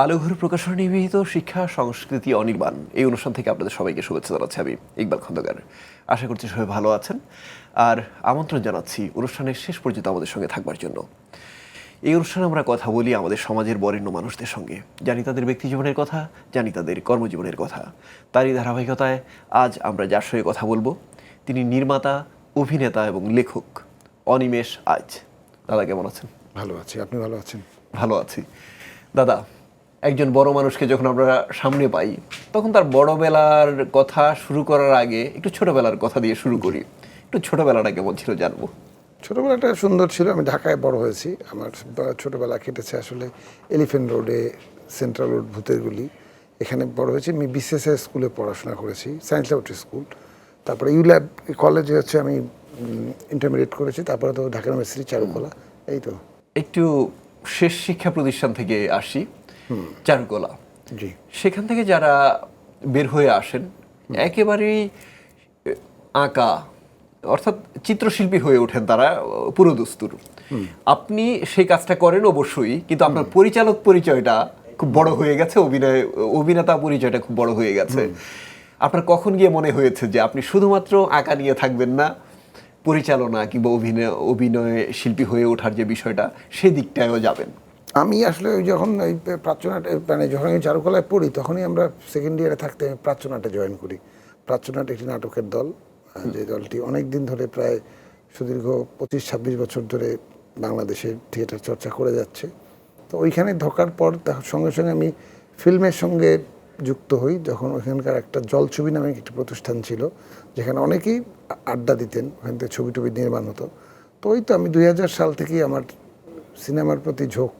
আলোঘর প্রকাশনা নিবেদিত শিক্ষা সংস্কৃতি অনির্বাণ এই অনুষ্ঠান থেকে আপনাদের সবাইকে শুভেচ্ছা জানাচ্ছি। আমি ইকবাল খন্দকার। আশা করছি সবাই ভালো আছেন, আর আমন্ত্রণ জানাচ্ছি অনুষ্ঠানের শেষ পর্যন্ত আমাদের সঙ্গে থাকবার জন্য। এই অনুষ্ঠানে আমরা কথা বলি আমাদের সমাজের বরেণ্য মানুষদের সঙ্গে, জানি তাদের ব্যক্তি জীবনের কথা, জানি তাদের কর্মজীবনের কথা। তারই ধারাবাহিকতায় আজ আমরা যার সঙ্গে কথা বলবো তিনি নির্মাতা, অভিনেতা এবং লেখক অনিমেষ আইচ। দাদা কেমন আছেন? ভালো আছি, আপনি ভালো আছেন? ভালো আছি। দাদা, একজন বড় মানুষকে যখন আমরা সামনে পাই তখন তার বড়বেলার কথা শুরু করার আগে একটু ছোটবেলার কথা দিয়ে শুরু করি। একটু ছোটবেলাটা কেমন ছিল জানবো। ছোটোবেলাটা সুন্দর ছিল। আমি ঢাকায় বড় হয়েছি। আমার ছোটোবেলা কেটেছে আসলে এলিফ্যান্ট রোডে, সেন্ট্রাল রোড, ভূতেরগুলি, এখানে বড় হয়েছি। আমি বিসিএসএস স্কুলে পড়াশোনা করেছি, সায়েন্স ল্যাবরেটরি স্কুল। তারপরে ইউল্যাব কলেজে হচ্ছে আমি ইন্টারমিডিয়েট করেছি। তারপরে তো ঢাকা ইউনিভার্সিটি, চারুকলা, এই তো। একটু শেষ শিক্ষা প্রতিষ্ঠান থেকে আসি, চারুকলা। জি। সেখান থেকে যারা বের হয়ে আসেন একেবারেই আঁকা অর্থাৎ চিত্রশিল্পী হয়ে ওঠেন তারা পুরোদস্তুর। আপনি সেই কাজটা করেন অবশ্যই, কিন্তু আপনার পরিচালক পরিচয়টা খুব বড় হয়ে গেছে, অভিনেতা পরিচয়টা খুব বড় হয়ে গেছে। আপনার কখন গিয়ে মনে হয়েছে যে আপনি শুধুমাত্র আঁকা নিয়ে থাকবেন না, পরিচালনা কিংবা অভিনয় শিল্পী হয়ে ওঠার যে বিষয়টা সেদিকটায়ও যাবেন? আমি আসলে ওই যখন ওই প্রাচ্যনাটে, মানে যখন আমি চারুকলায় পড়ি তখনই আমরা সেকেন্ড ইয়ারে থাকতে আমি প্রাচ্যনাটে জয়েন করি। প্রাচ্যনাট একটি নাটকের দল, যে দলটি অনেক দিন ধরে, প্রায় সুদীর্ঘ 25-26 বছর ধরে বাংলাদেশের থিয়েটার চর্চা করে যাচ্ছে। তো ওইখানে ঢোকার পর তার সঙ্গে সঙ্গে আমি ফিল্মের সঙ্গে যুক্ত হই। যখন ওইখানকার একটা জলছবি নামে একটি প্রতিষ্ঠান ছিল, যেখানে অনেকেই আড্ডা দিতেন, ওখান থেকে ছবি টবি নির্মাণ হতো। তো ওই তো আমি 2000 সাল থেকেই আমার সিনেমার প্রতি ঝোঁক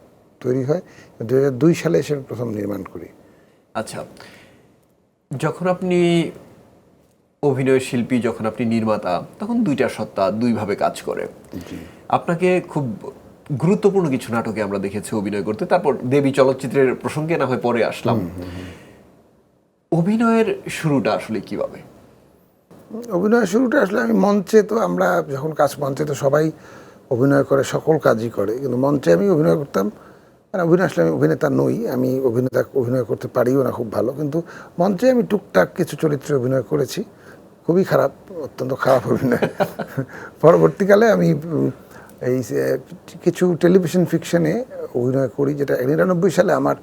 তৈরি হয়। 2002 সালে এসে প্রথম নির্মাণ করি। আচ্ছা, যখন আপনি অভিনয় শিল্পী, যখন আপনি নির্মাতা, তখন দুইটা সত্তা দুইভাবে কাজ করে। আপনাকে খুব গুরুত্বপূর্ণ কিছু নাটকে আমরা দেখেছি অভিনয় করতে, তারপর দেবী চলচ্চিত্রের প্রসঙ্গে না হয় পরে আসলাম। অভিনয়ের শুরুটা আসলে কিভাবে? অভিনয়ের শুরুটা আসলে আমি মঞ্চে, তো আমরা যখন মঞ্চে তো সবাই অভিনয় করে, সকল কাজই করে, কিন্তু মঞ্চে আমি অভিনয় করতাম। মানে অভিনয় আসলে আমি অভিনেতা নই, আমি অভিনয় করতে পারিও না খুব ভালো, কিন্তু মঞ্চে আমি টুকটাক কিছু চরিত্রে অভিনয় করেছি। খুবই খারাপ, অত্যন্ত খারাপ অভিনয়। পরবর্তীকালে আমি এই কিছু টেলিভিশন ফিকশনে অভিনয় করি, যেটা 99 সালে আমার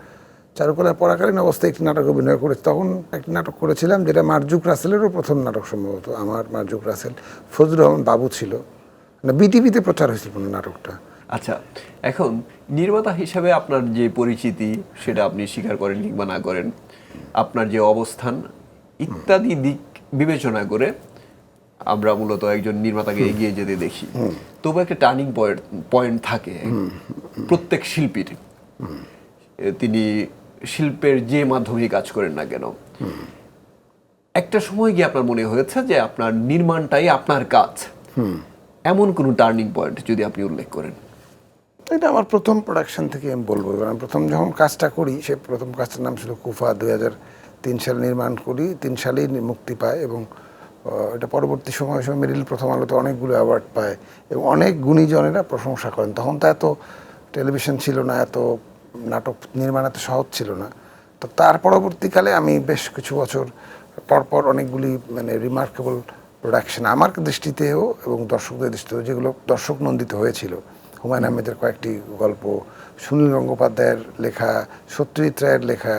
চারুকলায় পড়াকালীন অবস্থায় একটি নাটক অভিনয় করেছি। তখন একটি নাটক করেছিলাম যেটা মারজুক রাসেলেরও প্রথম নাটক সম্ভবত। আমার মারজুক রাসেল, ফজলুর রহমান বাবু ছিল, না বিটিভিতে প্রচার হয়েছিল নাটকটা। আচ্ছা, এখন নির্মাতা হিসাবে আপনার যে পরিচিতি সেটা আপনি স্বীকার করেন কিংবা না করেন, আপনার যে অবস্থান ইত্যাদি দিক বিবেচনা করে আমরা মূলত একজন নির্মাতাকে এগিয়ে যেতে দেখি। তবু একটা টার্নিং পয়েন্ট থাকে প্রত্যেক শিল্পীর। তিনি শিল্পের যে মাধ্যমে কাজ করেন না কেন, একটা সময় গিয়ে আপনার মনে হয়েছে যে আপনার নির্মাণটাই আপনার কাজ। এমন কোনো টার্নিং পয়েন্ট যদি আপনি উল্লেখ করেন? এটা আমার প্রথম প্রোডাকশন থেকে আমি বলবো। আমি প্রথম যখন কাজটা করি, সে প্রথম কাজটার নাম ছিল কুফা। 2003 সালে নির্মাণ করি, 3 সালেই মুক্তি পায়, এবং এটা পরবর্তী সময় মেরিল প্রথম আলোতে অনেকগুলো অ্যাওয়ার্ড পায়, এবং অনেক গুণীজনেরা প্রশংসা করেন। তখন তো এত টেলিভিশন ছিল না, এত নাটক নির্মাণ এত সহজ ছিল না। তো তার পরবর্তীকালে আমি বেশ কিছু বছর পরপর অনেকগুলি মানে রিমার্কেবল প্রোডাকশন আমার দৃষ্টিতেও এবং দর্শকদের দৃষ্টিতেও, যেগুলো দর্শক নন্দিত হয়েছিল। হুমায়ুন আহমেদের কয়েকটি গল্প, সুনীল গঙ্গোপাধ্যায়ের লেখা, সত্যজিৎ রায়ের লেখা,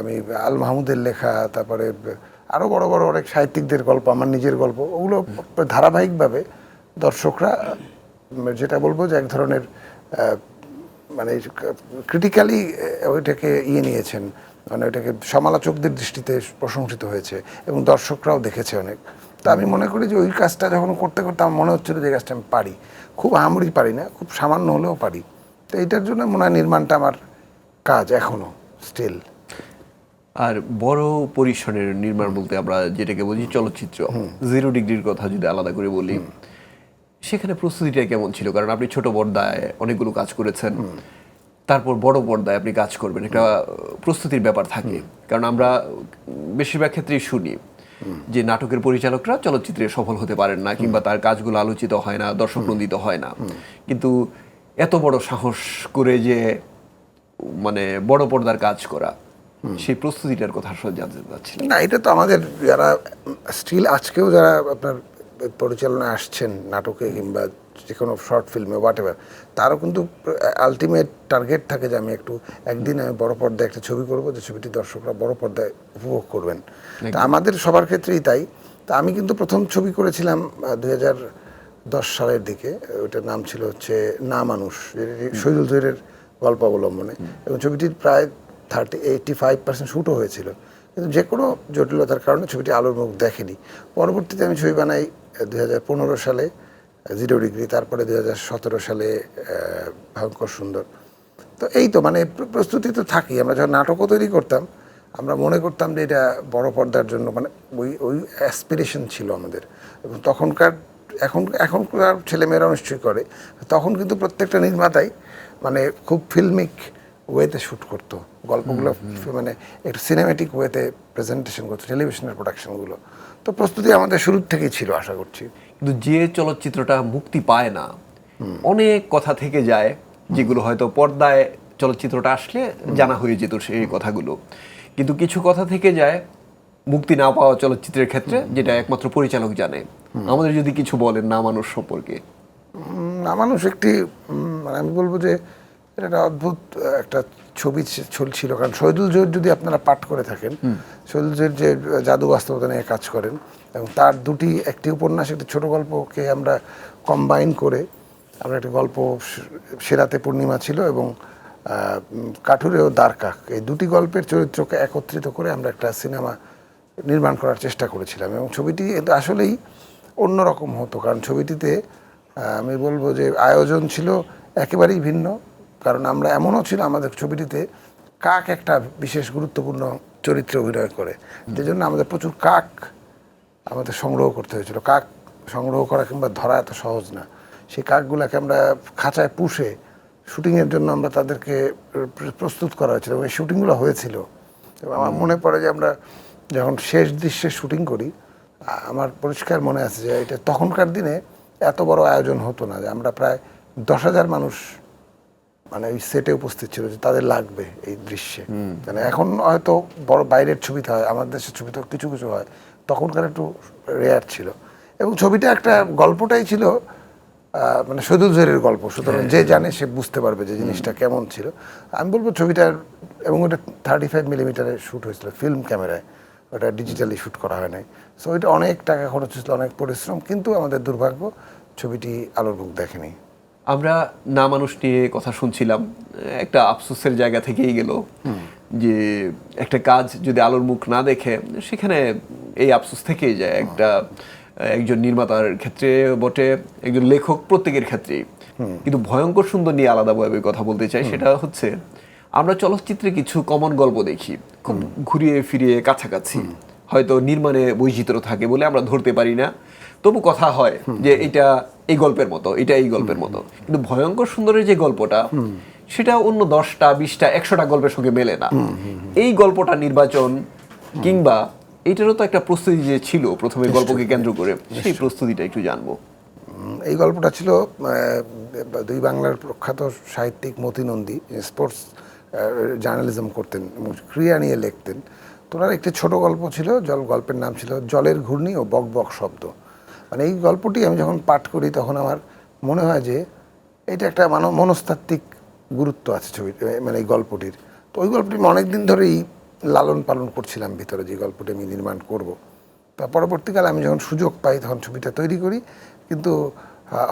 আমি আল মাহমুদের লেখা, তারপরে আরও বড় বড় অনেক সাহিত্যিকদের গল্প, আমার নিজের গল্প, ওগুলো ধারাবাহিকভাবে দর্শকরা, যেটা বলবো যে এক ধরনের মানে ক্রিটিক্যালি ওইটাকে নিয়েছেন, মানে ওইটাকে সমালোচকদের দৃষ্টিতে প্রশংসিত হয়েছে, এবং দর্শকরাও দেখেছে অনেক। তা আমি মনে করি যে ওই কাজটা যখন করতে করতে আমার মনে হচ্ছিল যে কাজটা আমি পারি, খুব আহামরি পারি না, খুব সামান্য হলেও পারি। তো এইটার জন্য মনে হয় নির্মাণটা আমার কাজ এখনও স্টিল। আর বড় পরিসরের নির্মাণ বলতে আমরা যেটাকে বুঝি চলচ্চিত্র, 0 ডিগ্রির কথা যদি আলাদা করে বলি, সেখানে প্রস্তুতিটা কেমন ছিল? কারণ আপনি ছোট পর্দায় অনেকগুলো কাজ করেছেন, তারপর বড় পর্দায় আপনি কাজ করবেন, একটা প্রস্তুতির ব্যাপার থাকে। কারণ আমরা বেশিরভাগ ক্ষেত্রেই শুনি যে নাটকের পরিচালকরা চলচ্চিত্রে সফল হতে পারেন না, কিংবা তার কাজগুলো আলোচিত হয় না, দর্শক নন্দিত হয় না। কিন্তু এত বড় সাহস করে যে মানে বড় পর্দার কাজ করা, সেই প্রস্তুতিটার কথা আসলে জানতে চাচ্ছিলাম। না, এটা তো আমাদের যারা স্টিল আজকেও যারা আপনার পরিচালনায় আসছেন নাটকে কিংবা যে কোনো শর্ট ফিল্মে হোয়াট এভার, তারও কিন্তু আলটিমেট টার্গেট থাকে যে আমি একদিন আমি বড় পর্দায় একটা ছবি করব, যে ছবিটি দর্শকরা বড় পর্দায় উপভোগ করবেন। তা আমাদের সবার ক্ষেত্রেই তাই। তা আমি কিন্তু প্রথম ছবি করেছিলাম 2010 সালের দিকে, ওটার নাম ছিল হচ্ছে না মানুষ, শহীদুল জহিরের গল্প অবলম্বনে, এবং ছবিটির প্রায় 85% শ্যুটও হয়েছিল, কিন্তু যে কোনো জটিলতার কারণে ছবিটি আলোর মুখ দেখেনি। পরবর্তীতে আমি ছবি বানাই 2015 সালে 0 ডিগ্রি, তারপরে 2017 সালে ভয়ঙ্কর সুন্দর। তো এই তো মানে প্রস্তুতি তো থাকি। আমরা যখন নাটকও তৈরি করতাম, আমরা মনে করতাম যে এটা বড় পর্দার জন্য, মানে ওই অ্যাসপিরেশন ছিল আমাদের। এবং এখনকার ছেলেমেয়েরা নিশ্চয়ই করে, তখন কিন্তু প্রত্যেকটা নির্মাতাই মানে খুব ফিল্মিক ওয়েতে শ্যুট করতো গল্পগুলো, মানে একটু সিনেমেটিক ওয়েতে প্রেজেন্টেশন করতো টেলিভিশনের প্রোডাকশনগুলো। তো প্রস্তুতি আমাদের শুরুর থেকেই ছিল আশা করছি। কিন্তু যে চলচ্চিত্রটা মুক্তি পায় না, অনেক কথা থেকে যায় যেগুলো হয়তো পর্দায় চলচ্চিত্রটা আসলে জানা হয়ে যেত সেই কথাগুলো, কিন্তু কিছু কথা থেকে যায় মুক্তি না পাওয়া চলচ্চিত্রের ক্ষেত্রে, যেটা একমাত্র পরিচালক জানে। আমাদের যদি কিছু বলেন না মানুষ সম্পর্কে। না মানুষ একটি মানে আমি বলবো যে এটা একটা অদ্ভুত একটা ছবি ছিল, কারণ শহীদুল জহির যদি আপনারা পাঠ করে থাকেন, শহীদুল জহির যে জাদু বাস্তবতা নিয়ে কাজ করেন, এবং তার একটি উপন্যাস একটি ছোট গল্পকে আমরা কম্বাইন করে আমরা একটা গল্প, সেরাতে পূর্ণিমা ছিল এবং কাঠুরেও দ্বারকাক, এই দুটি গল্পের চরিত্রকে একত্রিত করে আমরা একটা সিনেমা নির্মাণ করার চেষ্টা করেছিলাম। এবং ছবিটি আসলেই অন্যরকম হতো, কারণ ছবিটিতে আমি বলবো যে আয়োজন ছিল একেবারেই ভিন্ন। কারণ আমরা এমনও ছিল আমাদের ছবিটিতে কাক একটা বিশেষ গুরুত্বপূর্ণ চরিত্রে অভিনয় করে, যে জন্য আমাদের প্রচুর কাক আমাদের সংগ্রহ করতে হয়েছিল। কাক সংগ্রহ করা কিংবা ধরা এত সহজ না। সেই কাকগুলোকে আমরা খাঁচায় পুষে শুটিংয়ের জন্য আমরা তাদেরকে প্রস্তুত করা হয়েছিল, এবং এই শুটিংগুলো হয়েছিল। এবং আমার মনে পড়ে যে আমরা যখন শেষ দৃশ্যে শুটিং করি, আমার পরিষ্কার মনে আছে যে এটা তখনকার দিনে এত বড় আয়োজন হতো না, যে আমরা প্রায় 10,000 মানুষ মানে ওই সেটে উপস্থিত ছিল, যে তাদের লাগবে এই দৃশ্যে। মানে এখন হয়তো বড় বাইরের ছবিতে হয়, আমাদের দেশের ছবিতে কিছু কিছু হয়, তখনকার একটু রেয়ার ছিল। এবং ছবিটা একটা গল্পটাই ছিল মানে শহীদুল জহিরের গল্প, সুতরাং যে জানে সে বুঝতে পারবে যে জিনিসটা কেমন ছিল। আমি বলবো ছবিটার, এবং ওটা 35 মিলিমিটারে শ্যুট হয়েছিল ফিল্ম ক্যামেরায়, ওটা ডিজিটালি শ্যুট করা হয় নাই। সো এটা অনেক টাকা খরচ হয়েছিল, অনেক পরিশ্রম, কিন্তু আমাদের দুর্ভাগ্য ছবিটি আলোর মুখ দেখেনি। আমরা না মানুষ নিয়ে কথা শুনছিলাম, একটা আফসোসের জায়গা থেকেই গেল যে একটা কাজ যদি আলোর মুখ না দেখে, সেখানে এই আফসোস থেকেই যায় একজন নির্মাতার ক্ষেত্রে বটে, একজন লেখক, প্রত্যেকের ক্ষেত্রেই। কিন্তু ভয়ঙ্কর সুন্দর নিয়ে আলাদাভাবে কথা বলতে চাই, সেটা হচ্ছে আমরা চলচ্চিত্রে কিছু কমন গল্প দেখি, খুব ঘুরিয়ে ফিরিয়ে কাছাকাছি, হয়তো নির্মাণে বৈচিত্র্য থাকে বলে আমরা ধরতে পারি না, তবু কথা হয় যে এটা এই গল্পের মতো, এটা এই গল্পের মতো। কিন্তু ভয়ঙ্কর সুন্দরের যে গল্পটা, সেটা অন্য 10টা 20টা 100টা গল্পের সঙ্গে মেলে না। এই গল্পটা নির্বাচন কিংবা এইটারও তো একটা প্রস্তুতি যে ছিল প্রথমে গল্পকে কেন্দ্র করে, সেই প্রস্তুতিটা একটু জানবো। এই গল্পটা ছিল দুই বাংলার প্রখ্যাত সাহিত্যিক মতি নন্দী, স্পোর্টস জার্নালিজম করতেন এবং ক্রীড়া নিয়ে লিখতেন। তো ওনার একটি ছোট গল্প ছিল, গল্পের নাম ছিল জলের ঘূর্ণি ও বক বক শব্দ। মানে এই গল্পটি আমি যখন পাঠ করি, তখন আমার মনে হয় যে এটা একটা মনস্তাত্ত্বিক গুরুত্ব আছে ছবি, মানে এই গল্পটির। তো ওই গল্পটি আমি অনেকদিন ধরেই লালন পালন করছিলাম ভিতরে, যে গল্পটি আমি নির্মাণ করব। তা পরবর্তীকালে আমি যখন সুযোগ পাই, তখন ছবিটা তৈরি করি। কিন্তু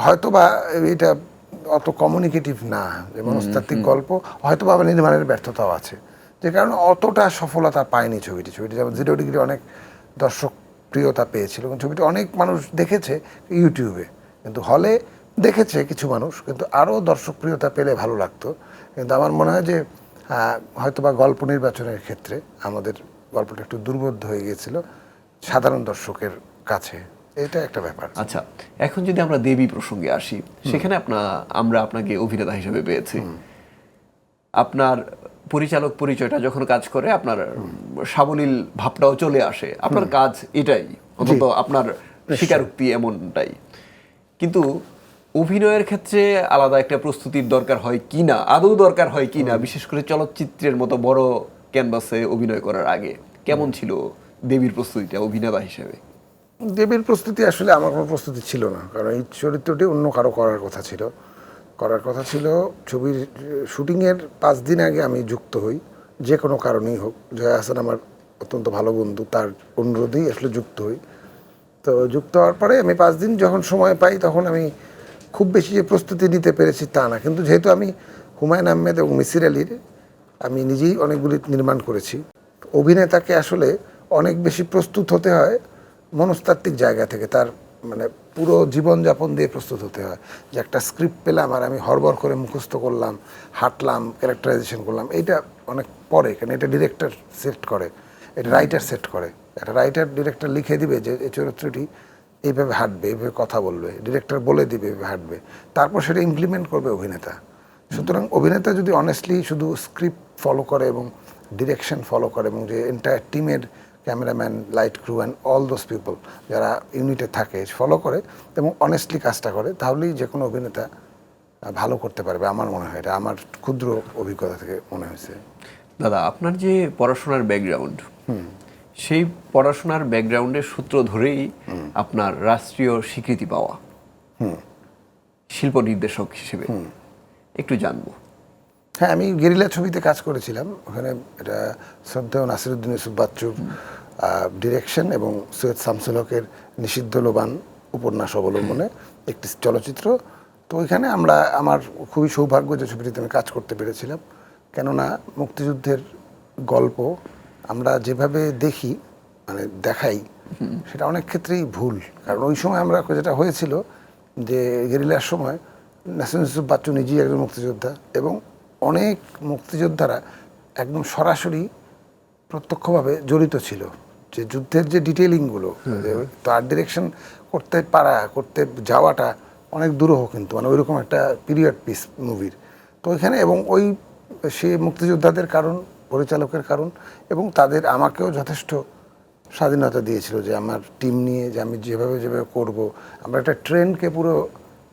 হয়তো বা এটা অত কমিউনিকেটিভ না, যে মনস্তাত্ত্বিক গল্প, হয়তো বা নির্মাণের ব্যর্থতাও আছে, যে কারণে অতটা সফলতা পায়নি ছবিটি। যেমন 0 ডিগ্রি অনেক দর্শক প্রিয়তা পেয়েছিল, এবং ছবিটি অনেক মানুষ দেখেছে ইউটিউবে, কিন্তু হলে দেখেছে কিছু মানুষ, কিন্তু আরও দর্শক প্রিয়তা পেলে ভালো লাগতো। কিন্তু আমার মনে হয় যে হয়তো বা গল্প নির্বাচনের ক্ষেত্রে আমাদের গল্পটা একটু দুর্বোধ্য হয়ে গিয়েছিল সাধারণ দর্শকের কাছে, এটা একটা ব্যাপার। আচ্ছা, এখন যদি আমরা দেবী প্রসঙ্গে আসি, সেখানে আমরা আপনাকে অভিনেতা হিসেবে পেয়েছি। আপনার পরিচালক পরিচয়টা যখন কাজ করে, আপনার সাবলীল ভাবটাও চলে আসে, আপনার কাজ এটাই, অন্তত আপনার স্বীকারোক্তি এমনটাই। কিন্তু অভিনয়ের ক্ষেত্রে আলাদা একটা প্রস্তুতির দরকার হয় কিনা, আদৌ দরকার হয় কিনা, বিশেষ করে চলচ্চিত্রের মতো বড় ক্যানভাসে অভিনয় করার আগে কেমন ছিল দেবীর প্রস্তুতিটা অভিনেতা হিসেবে? দেবীর প্রস্তুতি আসলে আমার কোনো প্রস্তুতি ছিল না, কারণ এই চরিত্রটি অন্য কারো করার কথা ছিল। ছবির শুটিংয়ের 5 দিন আগে আমি যুক্ত হই, যে কোনো কারণেই হোক। জয়া হাসান আমার অত্যন্ত ভালো বন্ধু, তার অনুরোধেই আসলে যুক্ত হই। তো যুক্ত হওয়ার পরে আমি 5 দিন যখন সময় পাই, তখন আমি খুব বেশি যে প্রস্তুতি নিতে পেরেছি তা না, কিন্তু যেহেতু আমি হুমায়ুন আহমেদ এবং মিসির আলীর আমি নিজেই অনেকগুলি নির্মাণ করেছি, অভিনেতাকে আসলে অনেক বেশি প্রস্তুত হতে হয় মনস্তাত্ত্বিক জায়গা থেকে, তার মানে পুরো জীবনযাপন দিয়ে প্রস্তুত হতে হয়। যে একটা স্ক্রিপ্ট পেলাম আর আমি হড়বড় করে মুখস্থ করলাম, হাঁটলাম, ক্যারেক্টারাইজেশন করলাম, এইটা অনেক পরে, কারণ এটা ডিরেক্টর সেট করে, এটা রাইটার সেট করে। একটা রাইটার ডিরেক্টর লিখে দিবে যে এই চরিত্রটি এইভাবে হাঁটবে, এইভাবে কথা বলবে, ডিরেক্টর বলে দিবে এইভাবে হাঁটবে, তারপর সেটা ইমপ্লিমেন্ট করবে অভিনেতা। সুতরাং অভিনেতা যদি অনেস্টলি শুধু স্ক্রিপ্ট ফলো করে এবং ডিরেকশন ফলো করে, এবং যে এন্টায়ার টিমের cameraman, light crew and all those people যারা ইউনিটে থাকে ফলো করে এবং অনেস্টলি কাজটা করে, তাহলেই যে কোনো অভিনেতা ভালো করতে পারবে। আমার মনে হয়, এটা আমার ক্ষুদ্র অভিজ্ঞতা থেকে মনে হয়েছে। দাদা, আপনার যে পড়াশোনার ব্যাকগ্রাউন্ড, সেই পড়াশোনার ব্যাকগ্রাউন্ডের সূত্র ধরেই আপনার রাষ্ট্রীয় স্বীকৃতি পাওয়া শিল্প নির্দেশক হিসেবে, একটু জানবো। হ্যাঁ, আমি গেরিলা ছবিতে কাজ করেছিলাম, ওখানে এটা শ্রদ্ধেয় নাসিরুদ্দিন ইউসুফ বাচ্চুর ডিরেকশন এবং সৈয়দ শামসুল হকের নিষিদ্ধ লোবান উপন্যাস অবলম্বনে একটি চলচ্চিত্র। তো ওইখানে আমার খুবই সৌভাগ্য যে ছবিটিতে আমি কাজ করতে পেরেছিলাম, কেননা মুক্তিযুদ্ধের গল্প আমরা যেভাবে দেখি, মানে দেখাই, সেটা অনেক ক্ষেত্রেই ভুল। কারণ ওই সময় আমরা যেটা হয়েছিল যে গেরিলার সময় নাসিরুদ্দিন ইউসুফ বাচ্চু নিজেই একজন মুক্তিযোদ্ধা, এবং অনেক মুক্তিযোদ্ধারা একদম সরাসরি প্রত্যক্ষভাবে জড়িত ছিল, যে যুদ্ধের যে ডিটেলিংগুলো, তার ডিরেকশন করতে যাওয়াটা অনেক দুরূহ, কিন্তু মানে ওইরকম একটা পিরিয়ড পিস মুভির। তো ওইখানে এবং সে মুক্তিযোদ্ধাদের কারণ, পরিচালকের কারণ, এবং তাদের আমাকেও যথেষ্ট স্বাধীনতা দিয়েছিল যে আমার টিম নিয়ে যে আমি যেভাবে করব। আমরা একটা ট্রেনকে পুরো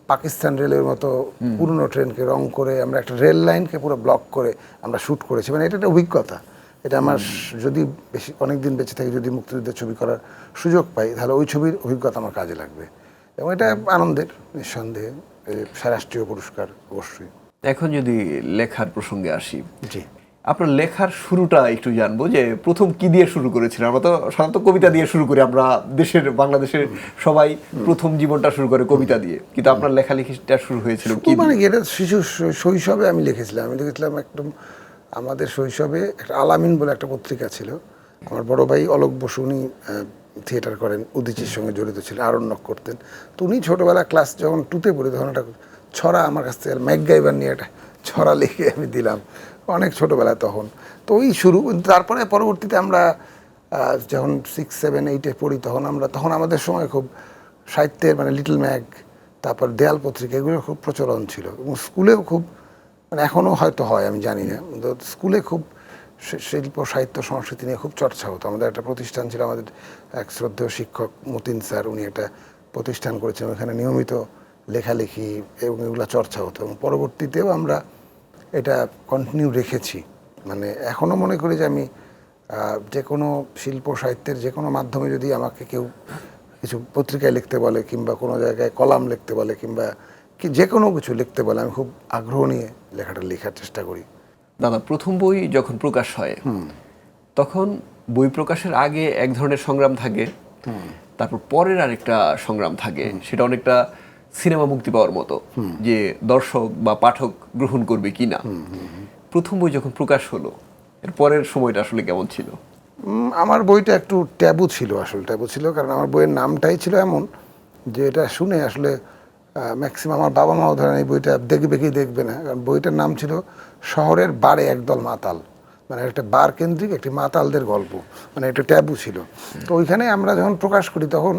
পাকিস্তান রেলের মতো পুরনো ট্রেনকে রং করে, আমরা একটা রেল লাইনকে পুরো ব্লক করে আমরা শ্যুট করেছি। মানে এটা একটা অভিজ্ঞতা। এটা আমার যদি অনেক দিন বেঁচে থেকে যদি মুক্তিযুদ্ধের ছবি করার সুযোগ পাই, তাহলে ওই ছবির অভিজ্ঞতা আমার কাজে লাগবে, এবং এটা আনন্দের, নিঃসন্দেহে রাষ্ট্রীয় পুরস্কার অবশ্যই। এখন যদি লেখার প্রসঙ্গে আসি, জি, আপনার লেখার শুরুটা একটু জানবো, যে প্রথম কি দিয়ে শুরু করেছিলেন? আমরা তো সাধারণত কবিতা দিয়ে শুরু করি, আমরা বাংলাদেশের সবাই প্রথম জীবনটা শুরু করে কবিতা দিয়ে, কিন্তু আপনার লেখালেখিটা শুরু হয়েছিল কি? মানে এটা শৈশবে আমি লিখেছিলাম একদম। আমাদের শৈশবে একটা আলামিন বলে একটা পত্রিকা ছিল, আমার বড় ভাই অলোক বসু, উনি থিয়েটার করেন, উদীচীর সঙ্গে জড়িত ছিলেন, আরণ্যক করতেন। তো উনি ছোটোবেলা ক্লাস যখন 2তে পড়ি, তখন একটা ছড়া আমার কাছ থেকে ম্যাকগাইভার নিয়ে একটা ছড়া লিখে আমি দিলাম, অনেক ছোটোবেলায় তখন। তো ওই শুরু। তারপরে পরবর্তীতে আমরা যখন 6, 7, 8-এ পড়ি, তখন আমাদের সময় খুব সাহিত্যের, মানে লিটল ম্যাগ, তারপর দেয়াল পত্রিকা, এগুলো খুব প্রচলন ছিল, এবং স্কুলেও খুব, মানে এখনও হয়তো হয় আমি জানি না, কিন্তু স্কুলে খুব শিল্প, সাহিত্য, সংস্কৃতি নিয়ে খুব চর্চা হতো। আমাদের একটা প্রতিষ্ঠান ছিল, আমাদের এক শ্রদ্ধেয় শিক্ষক মতিন স্যার, উনি একটা প্রতিষ্ঠান করেছেন, ওখানে নিয়মিত লেখালেখি এবং এগুলো চর্চা হতো, এবং পরবর্তীতেও আমরা এটা কন্টিনিউ রেখেছি। মানে এখনও মনে করি যে আমি যে কোনো শিল্প সাহিত্যের যে কোনো মাধ্যমে যদি আমাকে কেউ কিছু পত্রিকায় লিখতে বলে, কিংবা কোনো জায়গায় কলাম লিখতে বলে, কিংবা যে কোনো কিছু লিখতে বলে, আমি খুব আগ্রহ নিয়ে লেখাটা লেখার চেষ্টা করি। দাদা, প্রথম বই যখন প্রকাশ হয়, তখন বই প্রকাশের আগে এক ধরনের সংগ্রাম থাকে, তারপর পরের আরেকটা সংগ্রাম থাকে, সেটা অনেকটা সিনেমা মুক্তি পাওয়ার মতো, যে দর্শক বা পাঠক গ্রহণ করবে কিনা। প্রথম বই যখন প্রকাশ হলো, এর পরের সময়টা আসলে কেমন ছিল? আমার বইটা একটু ট্যাবু ছিল, কারণ আমার বইয়ের নামটাই ছিল এমন যে এটা শুনে আসলে ম্যাক্সিমাম আমার বাবা মাও ধরেন এই বইটা দেখবে কি দেখবে না, কারণ বইটার নাম ছিল শহরের বারে একদল মাতাল, মানে একটা বার কেন্দ্রিক একটি মাতালদের গল্প, মানে একটা ট্যাবু ছিল। তো ওইখানে আমরা যখন প্রকাশ করি, তখন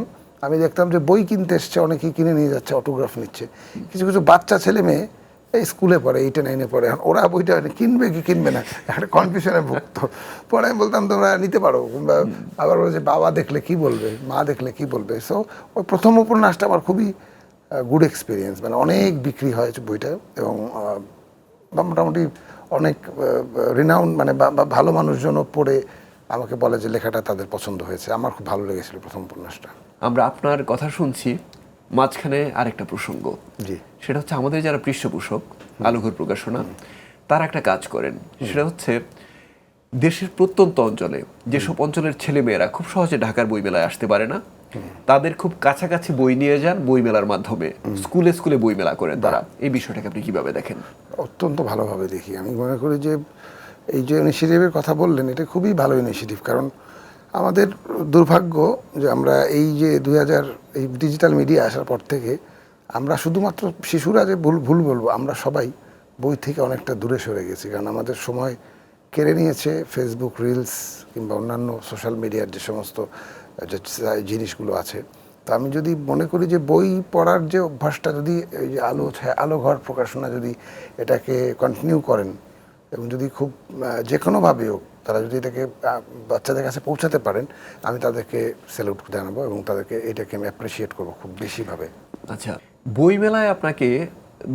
আমি দেখতাম যে বই কিনতে এসছে, অনেকেই কিনে নিয়ে যাচ্ছে, অটোগ্রাফ নিচ্ছে, কিছু কিছু বাচ্চা ছেলে মেয়ে এই স্কুলে পড়ে, 8, 9-এ পড়ে, এখন ওরা বইটা কিনবে কি কিনবে না একটা কনফিউশনে ভুগত। পরে আমি বলতাম তোমরা নিতে পারো, কিংবা আবার বলে যে বাবা দেখলে কি বলবে, মা দেখলে কি বলবে। সো ওই প্রথম উপন্যাসটা আমার খুবই গুড এক্সপিরিয়েন্স, মানে অনেক বিক্রি হয়েছে বইটা এবং মোটামুটি অনেক রিনাউন্ড মানে বা ভালো মানুষজনও পড়ে আমাকে বলে যে লেখাটা তাদের পছন্দ হয়েছে। আমার খুব ভালো লেগেছিল প্রথম উপন্যাসটা। আমরা আপনার কথা শুনছি, মাঝখানে আরেকটা প্রসঙ্গ, জি। সেটা হচ্ছে আমাদের যারা পৃষ্ঠপোষক আলোঘর প্রকাশনা, তারা একটা কাজ করেন, সেটা হচ্ছে দেশের প্রত্যন্ত অঞ্চলে যেসব অঞ্চলের ছেলেমেয়েরা খুব সহজে ঢাকার বইমেলায় আসতে পারে না, তাদের খুব কাছাকাছি বই নিয়ে যান বইমেলার মাধ্যমে, স্কুলে স্কুলে বইমেলা করেন তারা। এই বিষয়টাকে আপনি কিভাবে দেখেন? অত্যন্ত ভালোভাবে দেখি। আমি মনে করি যে এই যে ইনিশিয়েটিভের কথা বললেন, এটা খুবই ভালো ইনিশিয়েটিভ। কারণ আমাদের দুর্ভাগ্য যে আমরা এই যে 2000 এই ডিজিটাল মিডিয়া আসার পর থেকে আমরা শুধুমাত্র শিশুরা যে ভুল বলবো, আমরা সবাই বই থেকে অনেকটা দূরে সরে গেছি। কারণ আমাদের সময় কেড়ে নিয়েছে ফেসবুক রিলস কিংবা অন্যান্য সোশ্যাল মিডিয়ার যে সমস্ত যে জিনিসগুলো আছে। তো আমি যদি মনে করি যে বই পড়ার যে অভ্যাসটা যদি এই যে আলোঘর প্রকাশনা যদি এটাকে কন্টিনিউ করেন এবং যদি খুব যে কোনোভাবে হোক তারা যদি এটাকে বাচ্চাদের কাছে পৌঁছাতে পারেন, আমি তাদেরকে স্যালুট জানাবো এবং তাদেরকে এটাকে আমি অ্যাপ্রিসিয়েট করবো খুব বেশিভাবে। আচ্ছা, বইমেলায় আপনাকে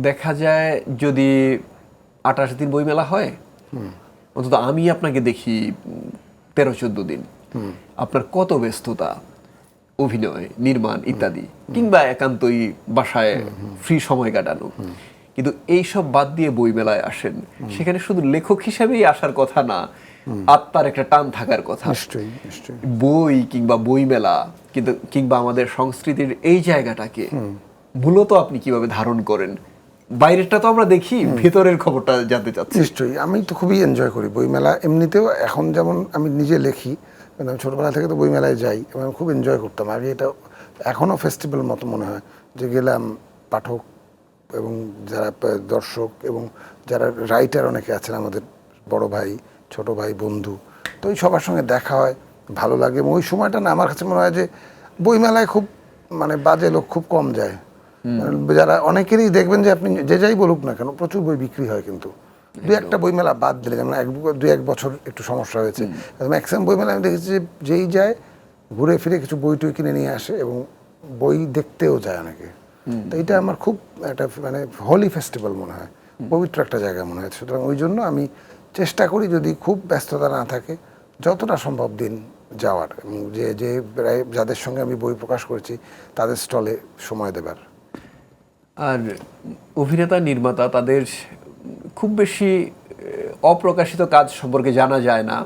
দেখা যায় যদি 28 দিন বইমেলা হয়, অন্তত আমি আপনাকে দেখি 13-14 দিন। আপনার কত ব্যস্ততা, অভিনয়, নির্মাণ ইত্যাদি, কিংবা একান্তই বাসায় ফ্রি সময় কাটানো, কিন্তু এইসব বাদ দিয়ে বইমেলায় আসেন, সেখানে শুধু লেখক হিসেবেই আসার কথা না, আত্মার একটা টান থাকার কথা। নিশ্চয়ই নিশ্চয়ই। বই কিংবা বইমেলা কিন্তু কিংবা আমাদের সংস্কৃতির এই জায়গাটাকে মূলত আপনি কিভাবে ধারণ করেন? বাইরেরটা তো আমরা দেখি, ভেতরের খবরটা জানতে চাচ্ছি। নিশ্চয়ই, আমি তো খুবই এনজয় করি বইমেলা। এমনিতেও এখন যেমন আমি নিজে লেখি, কিন্তু আমি ছোটোবেলা থেকে তো বইমেলায় যাই এবং আমি খুব এনজয় করতাম। আগে এটা এখনও ফেস্টিভ্যাল মতো মনে হয় যে গেলাম, পাঠক এবং যারা দর্শক এবং যারা রাইটার অনেকে আছেন আমাদের, বড় ভাই, ছোট ভাই, বন্ধু, তো ওই সবার সঙ্গে দেখা হয়, ভালো লাগে। এবং ওই সময়টা না আমার কাছে মনে হয় যে বইমেলায় খুব মানে বাজে লোক খুব কম যায়। যারা অনেকেরই দেখবেন যে আপনি যে যাই বলুক না কেন, প্রচুর বই বিক্রি হয়, কিন্তু দু একটা বইমেলা বাদ দিলে, যেমন এক বছর একটু সমস্যা হয়েছে, ম্যাক্সিমাম বইমেলা আমি দেখেছি যে যেই যায় ঘুরে ফিরে কিছু বই টই কিনে নিয়ে আসে এবং বই দেখতেও যায় অনেকে। তো এটা আমার খুব একটা মানে হোলি ফেস্টিভ্যাল মনে হয়, পবিত্র একটা জায়গা মনে হয়। সুতরাং ওই জন্য আমি চেষ্টা করি যদি খুব ব্যস্ততা না থাকে যতটা সম্ভব দিন যাওয়ার, এবং যে যাদের সঙ্গে আমি বই প্রকাশ করেছি তাদের স্টলে সময় দেবার। আর অভিনেতা নির্মাতা তাদের খুব বেশি অপ্রকাশিত কাজ সম্পর্কে জানা যায় না,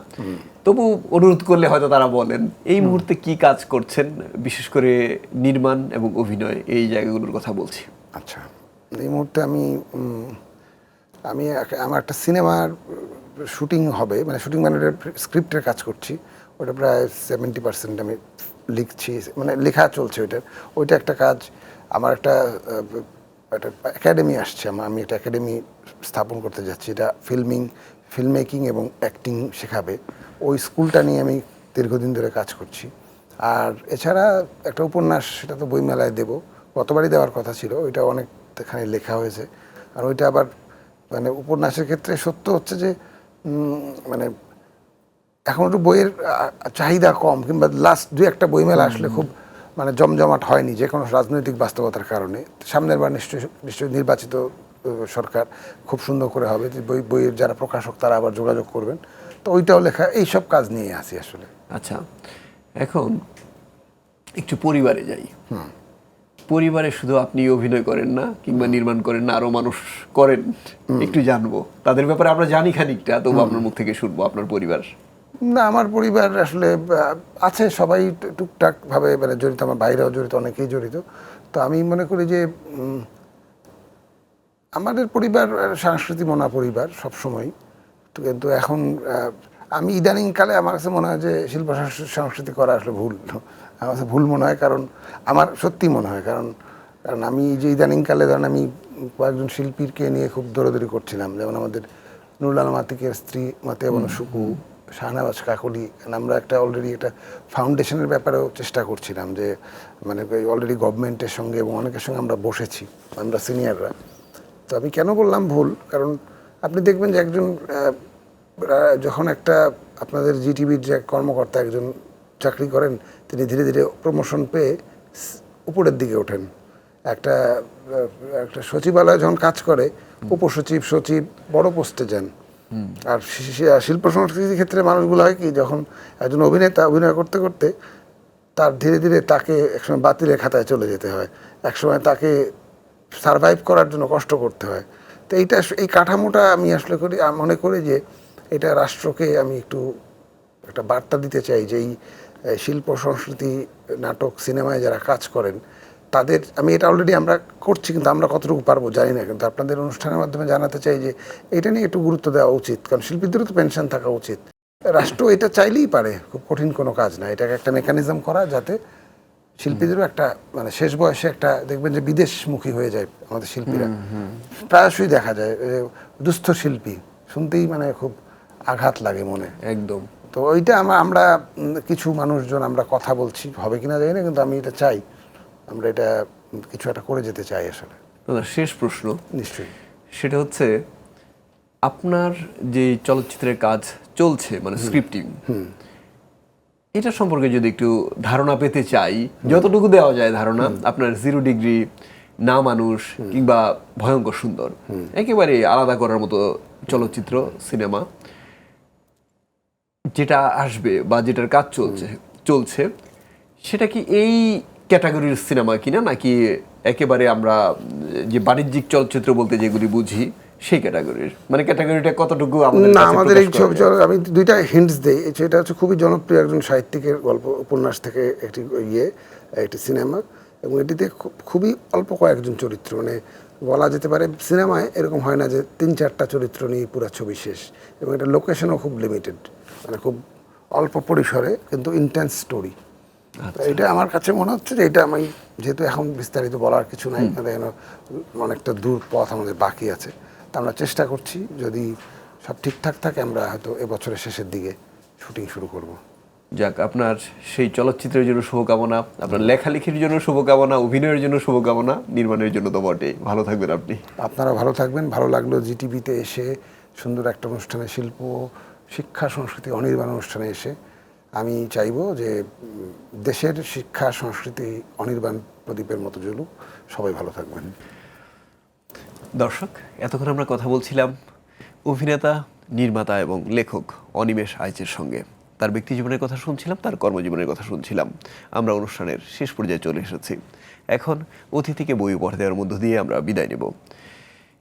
তবু অনুরোধ করলে হয়তো তারা বলেন এই মুহূর্তে কি কাজ করছেন, বিশেষ করে নির্মাণ এবং অভিনয় এই জায়গাগুলোর কথা বলছি। আচ্ছা, এই মুহূর্তে আমি আমার একটা সিনেমার শুটিং হবে, মানে শুটিং মানে স্ক্রিপ্টের কাজ করছি, ওটা প্রায় 70% আমি লিখছি, মানে লেখা চলছে ওইটা একটা কাজ। আমার একটা একাডেমি আসছে, আমি একটা একাডেমি স্থাপন করতে যাচ্ছি, এটা ফিল্ম মেকিং এবং অ্যাক্টিং শেখাবে। ওই স্কুলটা নিয়ে আমি দীর্ঘদিন ধরে কাজ করছি। আর এছাড়া একটা উপন্যাস, সেটা তো বইমেলায় দেবো, গতবারই দেওয়ার কথা ছিল, ওইটা অনেকখানি লেখা হয়েছে। আর ওইটা আবার মানে উপন্যাসের ক্ষেত্রে সত্য হচ্ছে যে মানে এখন একটু বইয়ের চাহিদা কম, কিংবা লাস্ট দু একটা বইমেলা আসলে খুব মানে জমজমাট হয়নি, যে কোনো রাজনৈতিক বাস্তবতার কারণে। সামনের বার নিশ্চয়ই নির্বাচিত সরকার খুব সুন্দর করে হবে, যে বইয়ের যারা প্রকাশক তারা আবার যোগাযোগ করবেন, তো ওইটাও লেখা, এইসব কাজ নিয়ে আসি আসলে। আচ্ছা, এখন একটু পরিবারে যাই। পরিবারে শুধু আপনি অভিনয় করেন না কিংবা নির্মাণ করেন না, আরো মানুষ করেন, একটু জানবো তাদের ব্যাপারে। আমরা জানি খানিকটা, তবু আপনার মুখ থেকে শুনবো আপনার পরিবার। না, আমার পরিবার আসলে আছে, সবাই টুকটাক ভাবে মানে জড়িত, আমার ভাইরাও জড়িত, অনেকেই জড়িত। তো আমি মনে করি যে আমাদের পরিবার সংস্কৃতিমনা পরিবার সবসময়, কিন্তু এখন আমি ইদানিংকালে আমার কাছে মনে হয় যে শিল্প সংস্কৃতি করা আসলে ভুল, আমার কাছে ভুল মনে হয়। কারণ আমার সত্যি মনে হয়, কারণ আমি যে ইদানিংকালে ধরেন আমি কয়েকজন শিল্পীকে নিয়ে খুব দৌড়াদৌড়ি করছিলাম, যেমন আমাদের নুরুল আলম আতিকের স্ত্রী মাতিয়া বানু সুকু, শাহনাবাজ কাকলি, আমরা একটা অলরেডি একটা ফাউন্ডেশনের ব্যাপারেও চেষ্টা করছিলাম, যে মানে অলরেডি গভর্নমেন্টের সঙ্গে এবং অনেকের সঙ্গে আমরা বসেছি, আমরা সিনিয়ররা। তো আমি কেন বললাম ভুল, কারণ আপনি দেখবেন যে একজন যখন একটা আপনাদের জিটিভির যে কর্মকর্তা একজন চাকরি করেন, তিনি ধীরে ধীরে প্রমোশন পেয়ে উপরের দিকে ওঠেন, একটা একটা সচিবালয় যখন কাজ করে উপসচিব সচিব বড় পোস্টে যান। আর শিল্প সংস্কৃতির ক্ষেত্রে মানুষগুলো হয় কি, যখন একজন অভিনেতা অভিনয় করতে করতে তার ধীরে ধীরে তাকে একসময় বাতিলের খাতায় চলে যেতে হয়, একসময় তাকে সারভাইভ করার জন্য কষ্ট করতে হয়। তো এই কাঠামোটা আমি আসলে মনে করি যে এটা রাষ্ট্রকে আমি একটা বার্তা দিতে চাই যে এই শিল্প সংস্কৃতি নাটক সিনেমায় যারা কাজ করেন তাদের, আমি এটা অলরেডি আমরা করছি কিন্তু আমরা কতটুকু পারবো জানি না, কিন্তু আপনাদের অনুষ্ঠানের মাধ্যমে জানাতে চাই যে এটা নিয়ে একটু গুরুত্ব দেওয়া উচিত, কারণ শিল্পীদেরও তো পেনশন থাকা উচিত। রাষ্ট্র এটা চাইলেই পারে, খুব কঠিন কোনো কাজ না, এটাকে একটা মেকানিজম করা যাতে শিল্পীদেরও একটা মানে শেষ বয়সে একটা দেখবেন যে বিদেশমুখী হয়ে যায় আমাদের শিল্পীরা। প্রায়শই দেখা যায় দুস্থ শিল্পী শুনতেই মানে খুব আঘাত লাগে মনে একদম। তো ওইটা আমরা কিছু মানুষজন আমরা কথা বলছি, হবে কিনা জানি না, কিন্তু আমি এটা চাই, আমরা এটা কিছু একটা করে যেতে চাই আসলে। দাদা, শেষ প্রশ্ন, নিশ্চয়ই। সেটা হচ্ছে আপনার যে চলচ্চিত্রের কাজ চলছে মানে স্ক্রিপ্টিং, এটা সম্পর্কে যদি একটু ধারণা পেতে চাই, যতটুকু দেওয়া যায় ধারণা, আপনার 0 ডিগ্রি, না মানুষ কিংবা ভয়ঙ্কর সুন্দর, একেবারে আলাদা করার মতো চলচ্চিত্র সিনেমা যেটা আসবে বা যেটার কাজ চলছে সেটা কি এই ক্যাটাগরির সিনেমা কিনা, নাকি একেবারে আমরা যে বাণিজ্যিক চলচ্চিত্র বলতে যেগুলি বুঝি সেই ক্যাটাগরির, মানে ক্যাটাগরিটা কতটুকু আমাদের না, কাছে আমাদের এই প্রকাশ করা যায়? আমি দুইটা হিন্টস দেই। এটা হচ্ছে খুবই জনপ্রিয় একজন সাহিত্যিকের গল্প উপন্যাস থেকে একটি সিনেমা, এবং এটিতে খুবই অল্প কয়েকজন চরিত্র, মানে বলা যেতে পারে সিনেমায় এরকম হয় না যে 3-4টা চরিত্র নিয়ে পুরো ছবি শেষ, এবং এটা লোকেশনও খুব লিমিটেড, মানে খুব অল্প পরিসরে কিন্তু ইন্টেন্স স্টোরি। এটা আমার কাছে মনে হচ্ছে যে এটা আমি যেহেতু এখন বিস্তারিত বলার কিছু নাই, অনেকটা দূর পথ আমাদের বাকি আছে, তা আমরা চেষ্টা করছি যদি সব ঠিকঠাক থাকে আমরা হয়তো এবছরের শেষের দিকে শুটিং শুরু করব। যাক, আপনার সেই চলচ্চিত্রের জন্য শুভকামনা, আপনার লেখালেখির জন্য শুভকামনা, অভিনয়ের জন্য শুভকামনা, নির্মাণের জন্য তো বটেই। ভালো থাকবেন আপনি। আপনারা ভালো থাকবেন। ভালো লাগলো জিটিভিতে এসে সুন্দর একটা অনুষ্ঠানে, শিল্প শিক্ষা সংস্কৃতি অনির্বাণ অনুষ্ঠানে এসে। আমি চাইবো যে দেশের শিক্ষা সংস্কৃতি অনির্বাণ প্রদীপের মতো জ্বলুক। সবাই ভালো থাকবেন। দর্শক, এতক্ষণ আমরা কথা বলছিলাম অভিনেতা, নির্মাতা এবং লেখক অনিমেষ আইচের সঙ্গে। তার ব্যক্তি জীবনের কথা শুনছিলাম, তার কর্মজীবনের কথা শুনছিলাম। আমরা অনুষ্ঠানের শেষ পর্যায়ে চলে এসেছি। এখন অতিথিকে বই উপহার দেওয়ার মধ্য দিয়ে আমরা বিদায় নেব।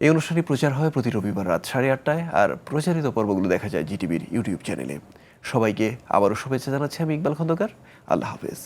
এই অনুষ্ঠানটি প্রচার হয় প্রতি রবিবার রাত 8:30টায়, আর প্রচারিত পর্বগুলো দেখা যায় জিটিভির ইউটিউব চ্যানেলে। সবাইকে আবারও শুভেচ্ছা জানাচ্ছি আমি ইকবাল খন্দকার। আল্লাহ হাফেজ।